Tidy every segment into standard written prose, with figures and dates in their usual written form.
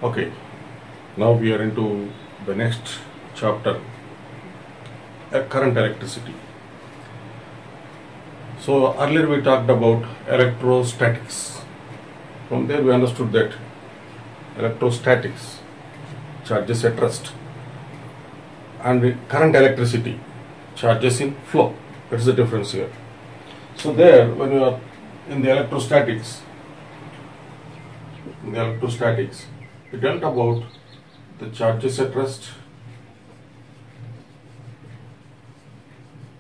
Okay, now we are into the next chapter, current electricity. So earlier we talked about electrostatics. From there we understood that electrostatics, charges at rest, and current electricity, charges in flow. That's the difference here. So there, when you are in the electrostatics, we dealt about the charges at rest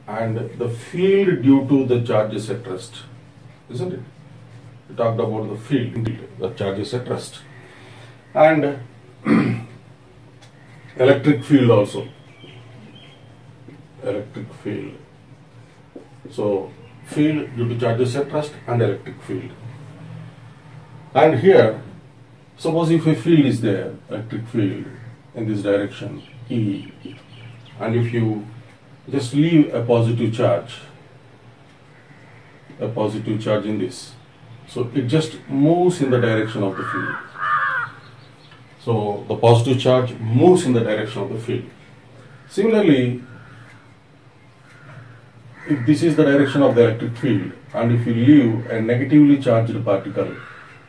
and the field due to the charges at rest, isn't it? We talked about the field, the charges at rest, and electric field also. Electric field. So field due to charges at rest and electric field. And here, suppose if a field is there, electric field in this direction, E, and if you just leave a positive charge in this, so it just moves in the direction of the field. So the positive charge moves in the direction of the field. Similarly, if this is the direction of the electric field, and if you leave a negatively charged particle,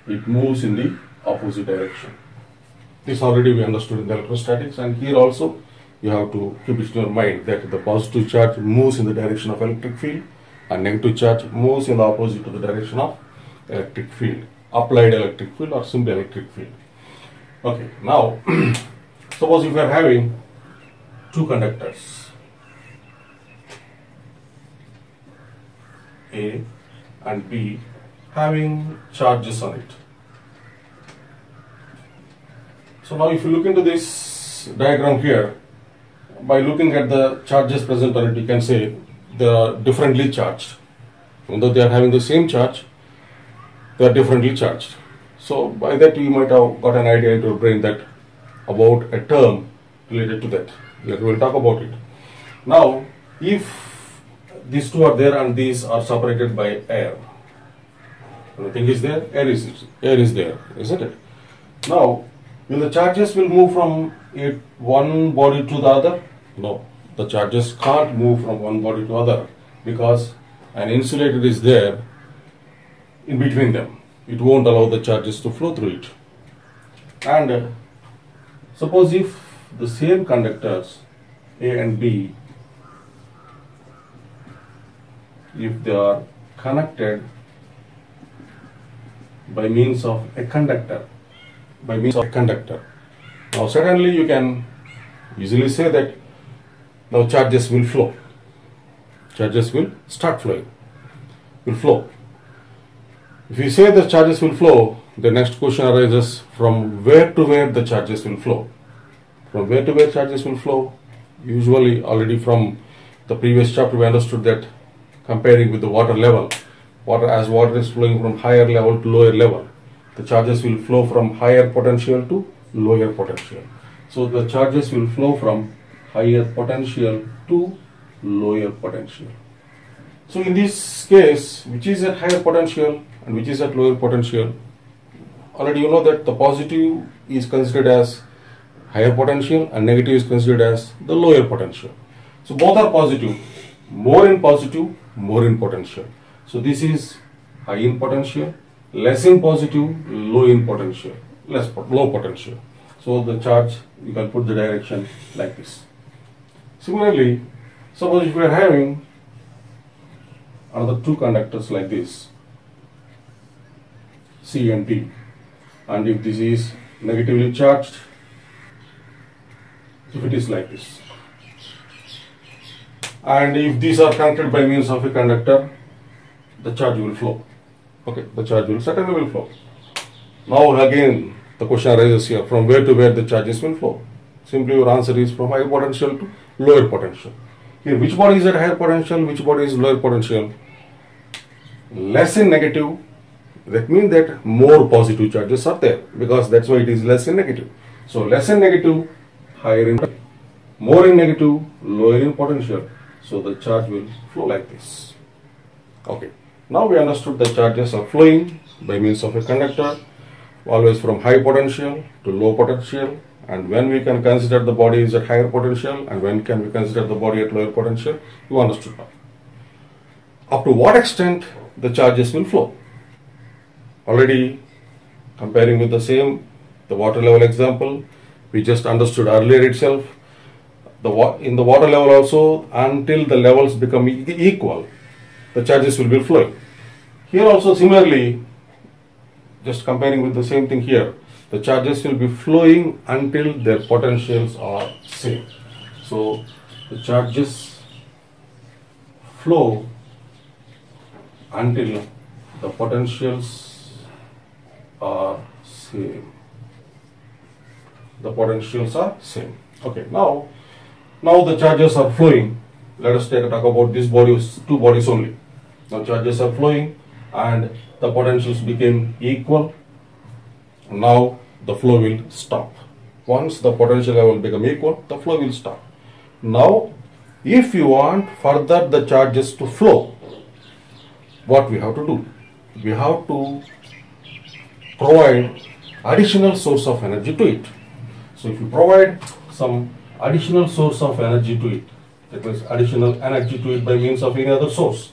it moves in the opposite direction. This already we understood in the electrostatics, and here also you have to keep it in your mind that the positive charge moves in the direction of electric field and negative charge moves in the opposite to the direction of electric field, applied electric field or simple electric field. Okay, now suppose if we are having two conductors, A and B, having charges on it. So now if you look into this diagram here, by looking at the charges present on it, you can say they are differently charged. Even though they are having the same charge, they are differently charged. So by that you might have got an idea into your brain that about a term related to that. Later we will talk about it. Now if these two are there and these are separated by air, nothing is there, air is there, isn't it? Now will the charges will move from one body to the other? No, the charges can't move from one body to other because an insulator is there in between them. It won't allow the charges to flow through it. And suppose if the same conductors A and B, if they are connected by means of a conductor, now certainly you can easily say that now charges will flow. Charges will start flowing, will flow. If you say the charges will flow, the next question arises, from where to where the charges will flow. From where to where charges will flow? Usually already from the previous chapter we understood that comparing with the water level, as water is flowing from higher level to lower level, the charges will flow from higher potential to lower potential. So the charges will flow from higher potential to lower potential. So in this case, which is at higher potential and which is at lower potential, already you know that the positive is considered as higher potential and negative is considered as the lower potential. So both are positive, more in positive, more in potential. So this is high in potential, less in positive, low in potential, low potential. So the charge, you can put the direction like this. Similarly, suppose if we are having another two conductors like this, C and D, and if this is negatively charged, if it is like this, and if these are connected by means of a conductor, the charge will flow. Okay, the charge will certainly flow. Now again the question arises here, from where to where the charges will flow. Simply your answer is from higher potential to lower potential. Here which body is at higher potential, which body is lower potential? Less in negative, that means that more positive charges are there, because that's why it is less in negative. So less in negative, higher in, more in negative, lower in potential. So the charge will flow like this. Okay, now we understood the charges are flowing by means of a conductor always from high potential to low potential, and when we can consider the body is at higher potential and when can we consider the body at lower potential, you understood now. Up to what extent the charges will flow. Already comparing with the water level example, we just understood earlier itself, in the water level also, until the levels become equal, the charges will be flowing. Here also similarly, just comparing with the same thing here, the charges will be flowing until their potentials are same. So the charges flow until the potentials are same. The potentials are same. Okay, now the charges are flowing. Let us talk about these bodies, two bodies only. Now charges are flowing and the potentials became equal. Now the flow will stop. Once the potential level become equal, the flow will stop. Now, if you want further the charges to flow, what we have to do? We have to provide additional source of energy to it. So if you provide some additional source of energy to it, that means additional energy to it by means of any other source,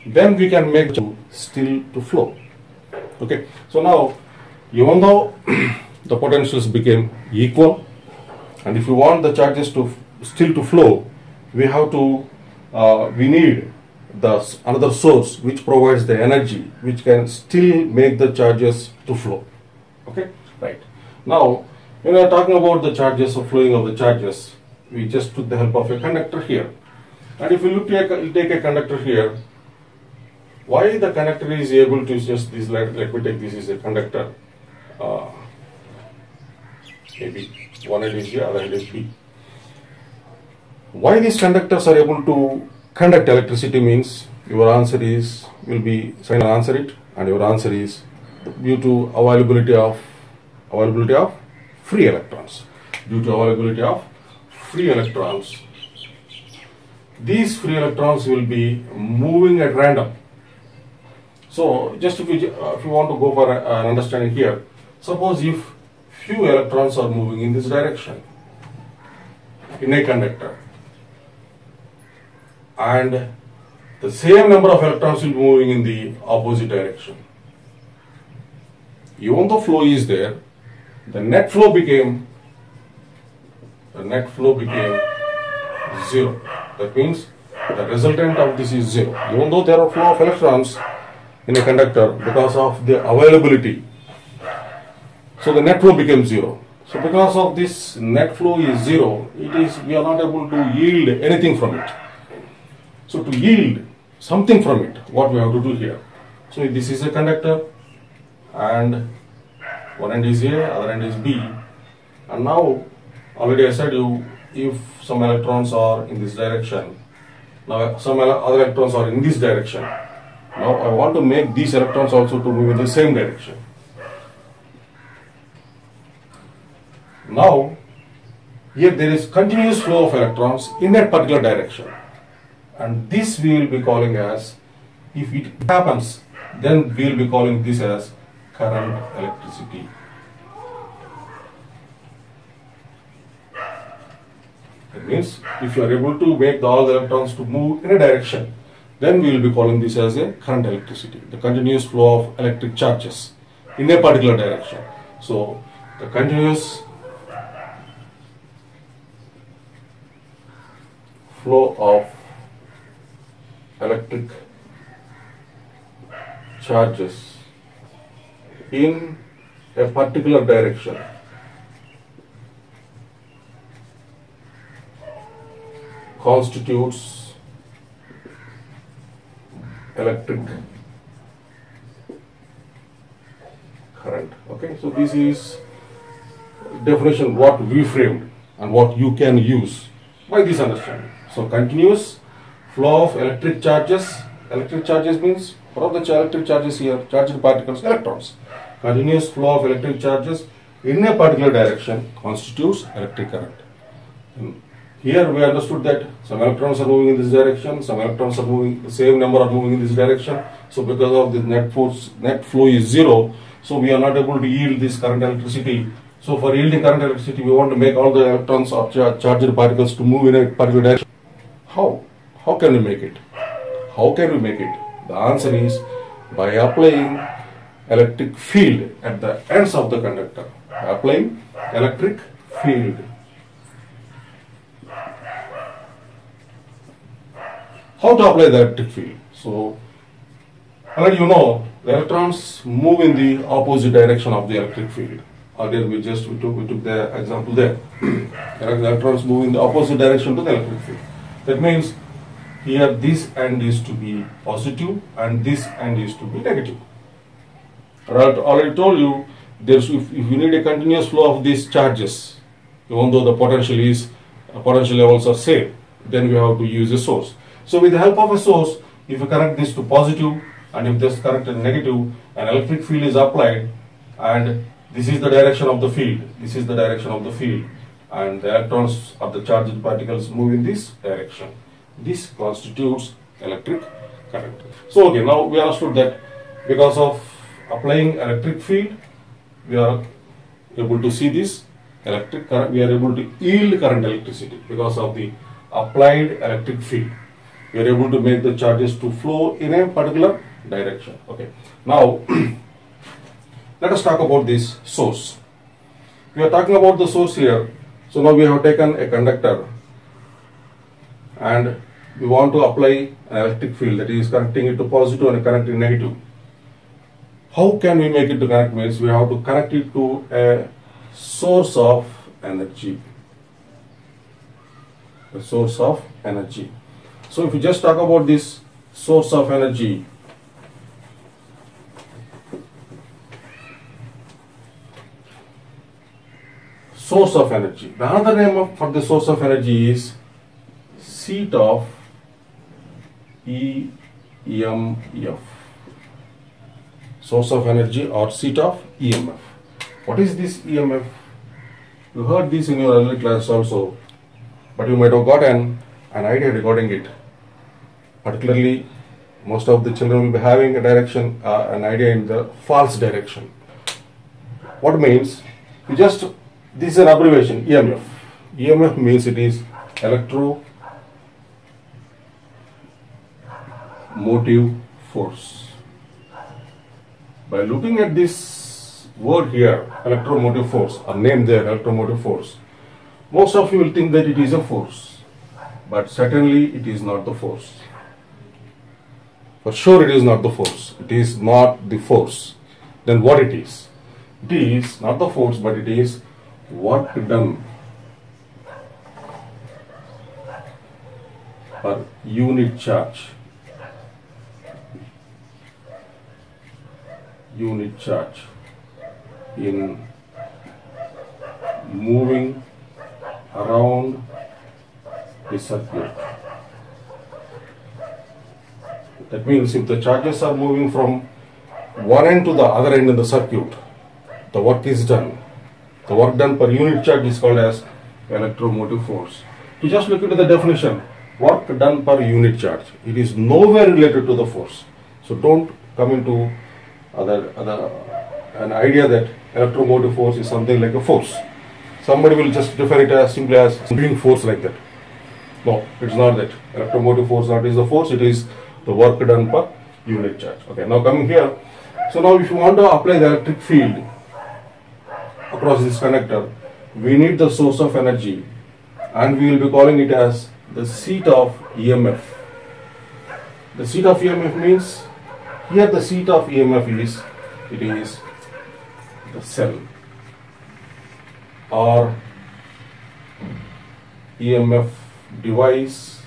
then we can make it still to flow. Okay, so now even though the potentials became equal, and if you want the charges to still to flow, we have to we need another source which provides the energy which can still make the charges to flow. Okay, right. Now when we are talking about the charges or flowing of the charges, we just took the help of a conductor here. And if you take a conductor here, why the conductor is able to just this, let me take this is a conductor, maybe one end is here, other end is B. Why these conductors are able to conduct electricity means your answer will be, so I'll answer it, and your answer is due to availability of free electrons. Due to availability of free electrons, these free electrons will be moving at random. So just if you want to go for an understanding here, suppose if few electrons are moving in this direction in a conductor, and the same number of electrons will be moving in the opposite direction. Even though flow is there, the net flow became zero. That means the resultant of this is zero. Even though there are flow of electrons in a conductor, because of the availability, so the net flow became zero. So because of this net flow is zero, we are not able to yield anything from it. So to yield something from it, what we have to do here? So this is a conductor, and one end is A, other end is B, and now already I said you, if some electrons are in this direction, now some other electrons are in this direction. Now I want to make these electrons also to move in the same direction. Now here there is continuous flow of electrons in that particular direction, and this we will be calling as, if it happens, then we will be calling this as current electricity. That means if you are able to make all the electrons to move in a direction, then we will be calling this as a current electricity, the continuous flow of electric charges in a particular direction. So the continuous flow of electric charges in a particular direction constitutes electric current. Okay, so this is definition what we framed and what you can use by this understanding. So continuous flow of electric charges. Electric charges means what are the electric charges here? Charged particles, electrons. Continuous flow of electric charges in a particular direction constitutes electric current. Here we understood that some electrons are moving in this direction, some electrons are moving, the same number are moving in this direction. So because of this net flow is zero, so we are not able to yield this current electricity. So for yielding current electricity, we want to make all the electrons or charged particles to move in a particular direction. How? How can we make it? How can we make it? The answer is by applying electric field at the ends of the conductor. By applying electric field. How to apply the electric field? So, already you know, the electrons move in the opposite direction of the electric field. Earlier we took the example there. The electrons move in the opposite direction to the electric field. That means here this end is to be positive and this end is to be negative. I already told you, if you need a continuous flow of these charges, even though the potential levels are same, then we have to use a source. So with the help of a source, if you connect this to positive and if this connected negative, an electric field is applied, and this is the direction of the field. This is the direction of the field, and the electrons or the charged particles move in this direction. This constitutes electric current. So okay, now we understood that because of applying electric field, we are able to see this electric current. We are able to yield current electricity because of the applied electric field. We are able to make the charges to flow in a particular direction. Okay. Now let us talk about this source. We are talking about the source here. So now we have taken a conductor and we want to apply an electric field, that is connecting it to positive and connecting negative. How can we make it to connect? Means we have to connect it to a source of energy. A source of energy. So if you just talk about this source of energy, source of energy. The other name for the source of energy is seat of EMF. Source of energy or seat of EMF. What is this EMF? You heard this in your early class also, but you might have gotten an idea regarding it. Particularly, most of the children will be having a direction, an idea in the false direction. What means? This is an abbreviation, EMF. EMF means it is electromotive force. By looking at this word here, electromotive force, or name there, electromotive force, most of you will think that it is a force, but certainly it is not the force. For sure it is not the force. It is not the force. Then what it is? It is not the force, but it is work done per unit charge. Unit charge in moving around the circuit. That means if the charges are moving from one end to the other end in the circuit, the work is done. The work done per unit charge is called as electromotive force. To just look into the definition, work done per unit charge. It is nowhere related to the force. So don't come into an idea that electromotive force is something like a force. Somebody will just define it as simply as doing force like that. No, it's not that. Electromotive force not is the force, it is the work done per unit charge. Okay, now coming here. So now if you want to apply the electric field across this conductor, we need the source of energy and we will be calling it as the seat of EMF. The seat of EMF means, here the seat of EMF is, it is the cell or EMF device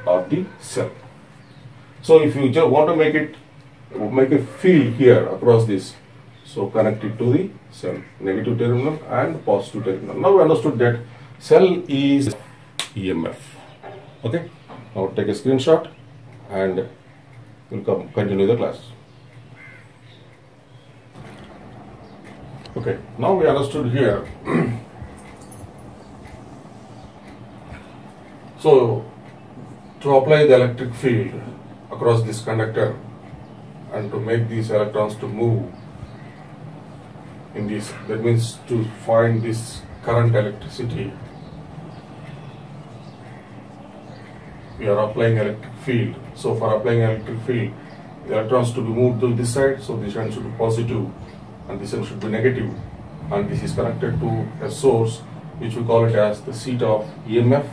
of the cell. So if you just want to make a field here across this, so connect it to the cell, negative terminal and positive terminal. Now we understood that cell is EMF. Okay, now take a screenshot and we'll continue the class. Okay, now we understood here. So to apply the electric field across this conductor and to make these electrons to move in this. That means to find this current electricity, we are applying electric field. So for applying electric field, the electrons to be moved to this side, so this end should be positive and this end should be negative, and this is connected to a source which we call it as the seat of EMF,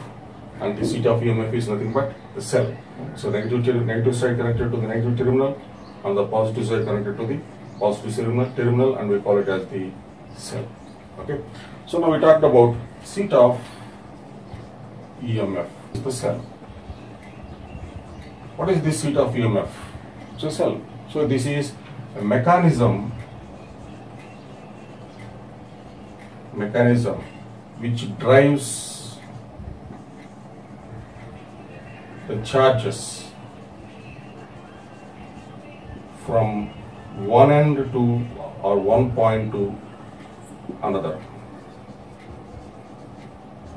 and the seat of EMF is nothing but the cell. So negative side connected to the negative terminal and the positive side connected to the positive terminal, and we call it as the cell. Okay. So now we talked about seat of EMF, the cell. What is this seat of EMF? It's a cell. So this is a mechanism which drives the charges from one end to or one point to another.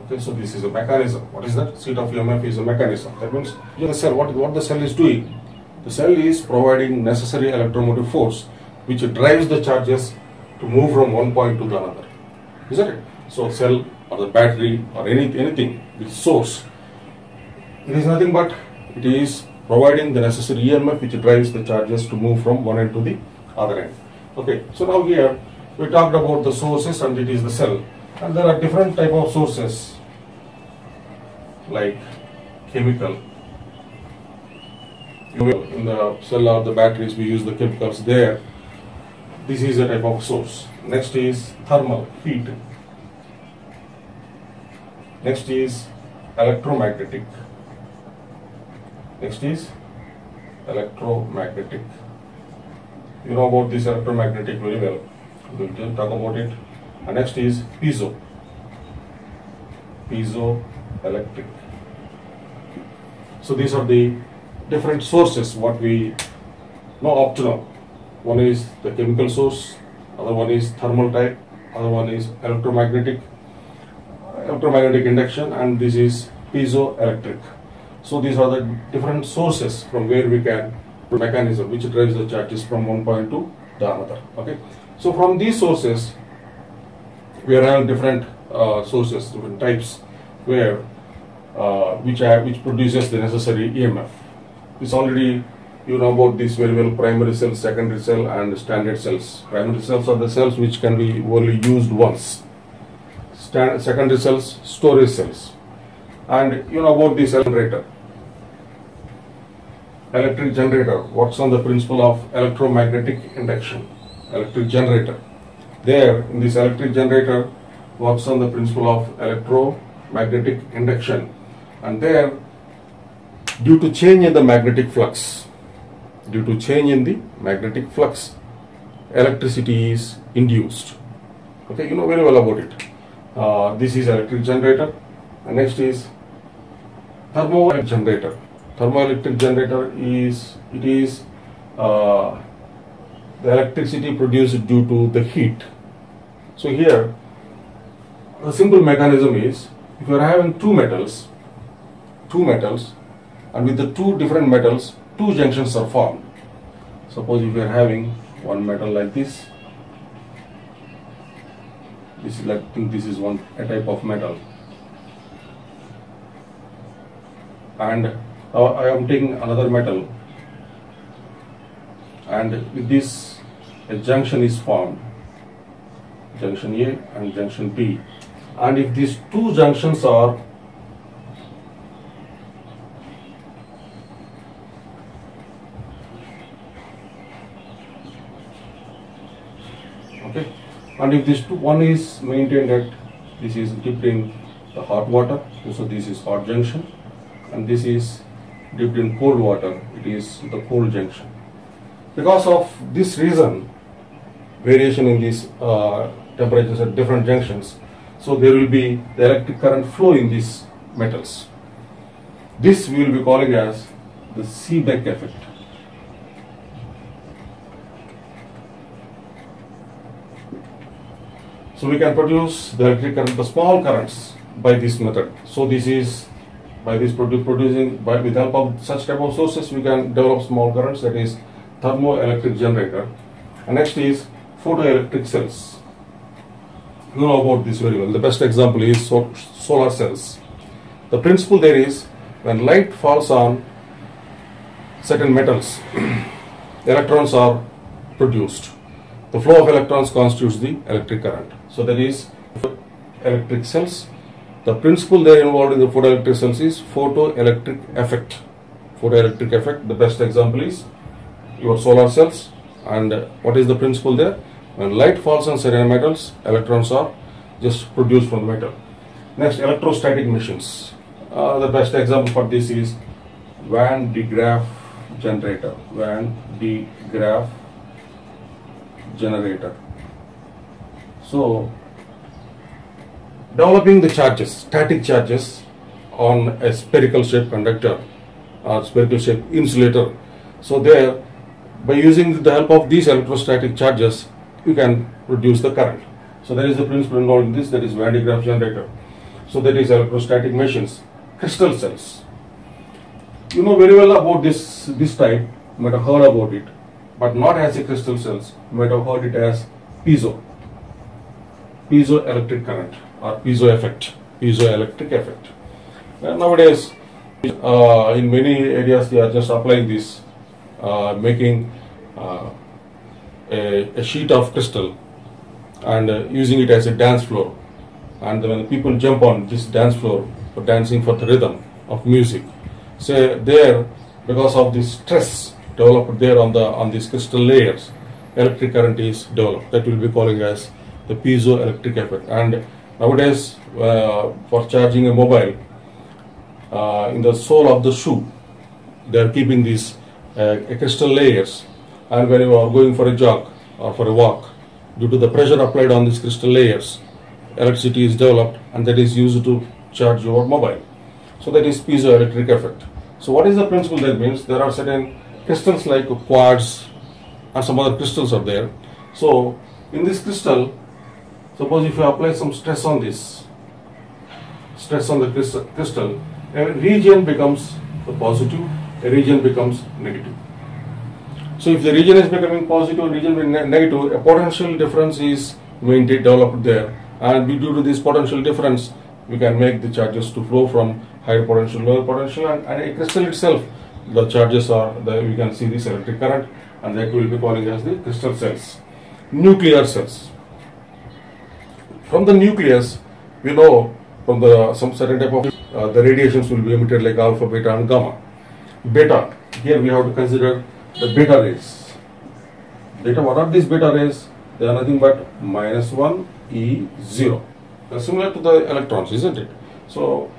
Okay, so this is a mechanism. What is that? Seat of EMF is a mechanism. That means the cell, what the cell is doing? The cell is providing necessary electromotive force which drives the charges to move from one point to the another. Isn't it? So cell or the battery or anything with source, it is nothing but it is providing the necessary EMF which drives the charges to move from one end to the other end. Okay, so now here we talked about the sources and it is the cell, and there are different type of sources like chemical. In the cell or the batteries we use the chemicals there. This is a type of source. Next is thermal, heat. Next is electromagnetic. Next is electromagnetic. You know about this electromagnetic very well. We will talk about it. And next is piezoelectric. So these are the different sources what we know up to now. One is the chemical source, other one is thermal type, other one is electromagnetic induction, and this is piezoelectric. So these are the different sources from where we can mechanism which drives the charges from one point to the another. Okay. So from these sources we are having different sources, different types where which produces the necessary EMF. This already you know about this very well: primary cell, secondary cell, and standard cells. Primary cells are the cells which can be only used once. Secondary cells, storage cells, and you know about this generator. Electric generator works on the principle of electromagnetic induction. Electric generator. There, in this electric generator, works on the principle of electromagnetic induction, and there, due to change in the magnetic flux, electricity is induced. Okay, you know very well about it. This is electric generator, and next is thermoelectric generator. Thermoelectric generator is the electricity produced due to the heat. So here, the simple mechanism is, if you are having two metals, and with the two different metals, two junctions are formed. Suppose if you are having one metal like this is like, I think this is a type of metal, and I am taking another metal, and with this a junction is formed, junction A and junction B, and if these two junctions are okay, and if this one is maintained that this is dipped in the hot water, so this is hot junction, and this is dipped in cold water, it is the cold junction. Because of this reason, variation in these temperatures at different junctions, so there will be the electric current flow in these metals. This we will be calling as the Seebeck effect. So we can produce the electric current, the small currents, by this method. So this is by this with help of such type of sources we can develop small currents, that is thermoelectric generator. And next is photoelectric cells. You know about this very well. The best example is solar cells. The principle there is when light falls on certain metals, electrons are produced. The flow of electrons constitutes the electric current. So that is electric cells. The principle there involved in the photoelectric cells is photoelectric effect. Photoelectric effect, the best example is your solar cells. And what is the principle there? When light falls on certain metals, electrons are just produced from the metal. Next, electrostatic machines. The best example for this is Van de Graaff generator. Van de Graaff generator. So, developing the charges, static charges on a spherical shaped conductor or spherical shaped insulator. So there, by using the help of these electrostatic charges, you can produce the current. So there is a principle involved in this, that is Van de Graaff generator. So that is electrostatic machines. Crystal cells. You know very well about this type, you might have heard about it, but not as a crystal cells, you might have heard it as piezoelectric current or piezoelectric effect. And nowadays, in many areas they are just applying this, making a sheet of crystal and using it as a dance floor. And when people jump on this dance floor for dancing for the rhythm of music, say there, because of this stress developed there on these crystal layers, electric current is developed. That will be calling as the piezoelectric effect. And nowadays, for charging a mobile, in the sole of the shoe, they are keeping these crystal layers. And when you are going for a jog or for a walk, due to the pressure applied on these crystal layers, electricity is developed, and that is used to charge your mobile. So that is piezoelectric effect. So what is the principle that means? There are certain crystals like quartz and some other crystals are there. So in this crystal, suppose if you apply some stress on this, stress on the crystal, a region becomes the positive, a region becomes negative. So if the region is becoming positive, region being negative, a potential difference is developed there, and due to this potential difference, we can make the charges to flow from higher potential, lower potential, and a crystal itself, the charges are, we can see this electric current, and that we will be calling as the crystal cells. Nuclear cells. From the nucleus, we know from some certain type of the radiations will be emitted like alpha, beta, and gamma. Beta, here we have to consider the beta rays. Beta, what are these beta rays? They are nothing but -1 E0. They are similar to the electrons, isn't it? So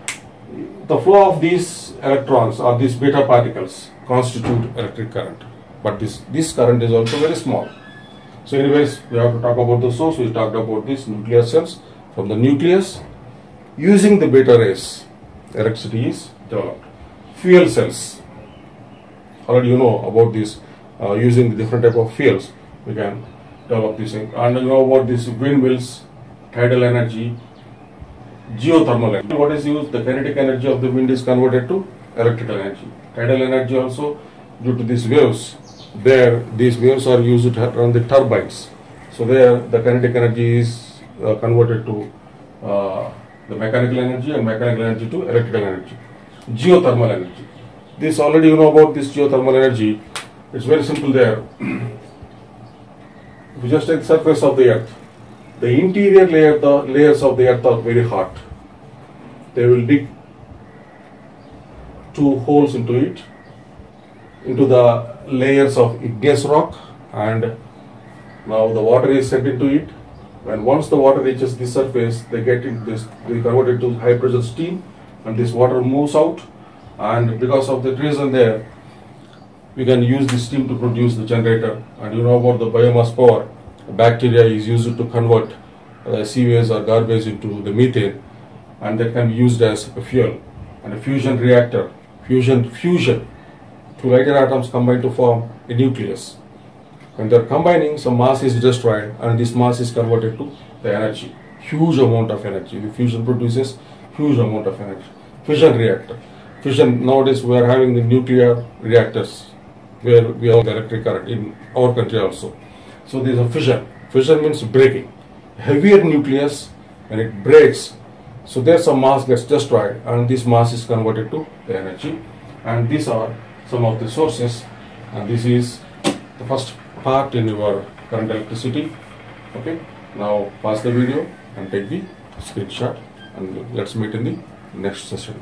the flow of these electrons or these beta particles constitute electric current. But this current is also very small. So anyways, we have to talk about the source. We talked about these nuclear cells. From the nucleus, using the beta rays, electricity is developed. Fuel cells. Already you know about this. Using the different type of fuels, we can develop this thing. And you know about this windmills, tidal energy, geothermal energy. What is used? The kinetic energy of the wind is converted to electrical energy. Tidal energy also, due to these waves, these waves are used to run the turbines. So there the kinetic energy is converted to the mechanical energy, and mechanical energy to electrical energy. Geothermal energy. This already you know about this geothermal energy. It's very simple there. If you just take the surface of the earth, the interior layer, the layers of the earth are very hot. They will dig 2 holes into it, into the layers of igneous rock, and now the water is sent into it. When once the water reaches the surface, they get into this, they convert it to high pressure steam, and this water moves out, and because of that reason there, we can use this steam to produce the generator. And you know about the biomass power. Bacteria is used to convert seawaste or garbage into the methane, and that can be used as a fuel. And a fusion reactor, fusion, 2 lighter atoms combine to form a nucleus. When they are combining, some mass is destroyed, and this mass is converted to the energy. Huge amount of energy. The fusion produces huge amount of energy. Fission reactor. Fission, nowadays we are having the nuclear reactors where we have the electric current in our country also. So there is a fission. Fission means breaking. heavier nucleus, when it breaks, so there some mass gets destroyed and this mass is converted to energy. And these are some of the sources, and this is the first part in your current electricity. Okay, now pause the video and take the screenshot, and let's meet in the next session.